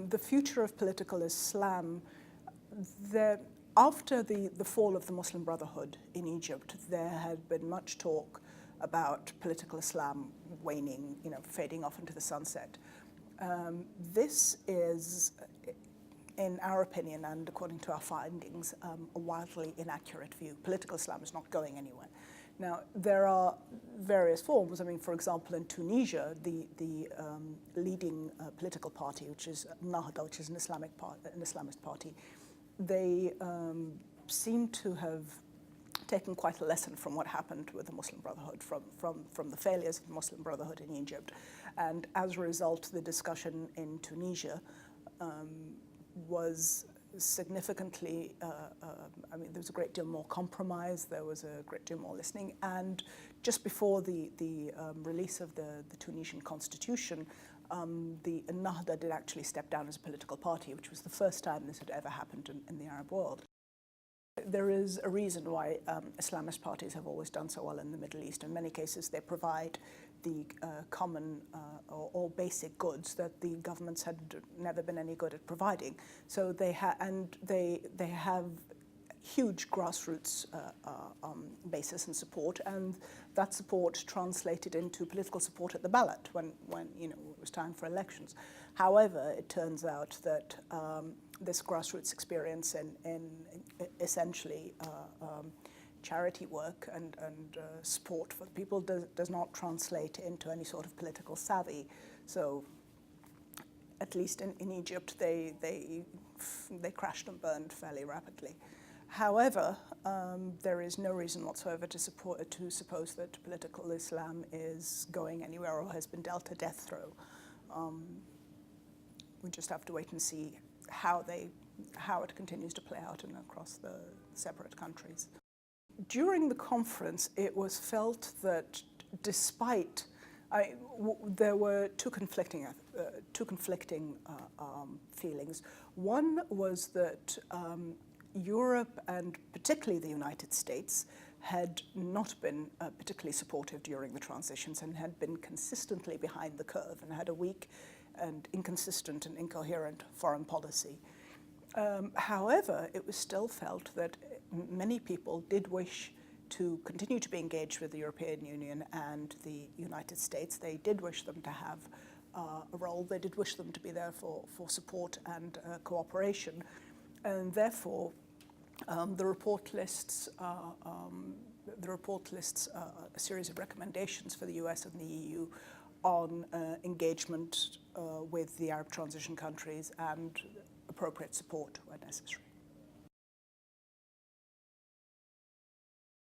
the future of political Islam, after the fall of the Muslim Brotherhood in Egypt, there had been much talk about political Islam waning, fading off into the sunset. This is, in our opinion and according to our findings, a wildly inaccurate view. Political Islam is not going anywhere. Now, there are various forms. I mean, for example, in Tunisia, the leading political party, which is Nahda, which is an Islamist party, they seem to have taken quite a lesson from what happened with the Muslim Brotherhood, from the failures of the Muslim Brotherhood in Egypt. And as a result, the discussion in Tunisia was significantly, there was a great deal more compromise, there was a great deal more listening, and just before the release of the Tunisian constitution, the Nahda did actually step down as a political party, which was the first time this had ever happened in the Arab world. There is a reason why Islamist parties have always done so well in the Middle East. In many cases, they provide the common or basic goods that the governments had never been any good at providing. So they have huge grassroots basis and support, and that support translated into political support at the ballot when it was time for elections. However, it turns out that this grassroots experience in essentially charity work and support for the people does not translate into any sort of political savvy. So, at least in Egypt, they crashed and burned fairly rapidly. However, there is no reason whatsoever to suppose that political Islam is going anywhere or has been dealt a death throw. We just have to wait and see how it continues to play out across the separate countries. During the conference, it was felt that despite there were two conflicting feelings. One was that Europe, and particularly the United States, had not been particularly supportive during the transitions and had been consistently behind the curve and had a weak and inconsistent and incoherent foreign policy. However, it was still felt that many people did wish to continue to be engaged with the European Union and the United States. They did wish them to have a role. They did wish them to be there for support and cooperation. And therefore, the report lists a series of recommendations for the US and the EU on engagement with the Arab transition countries and appropriate support where necessary.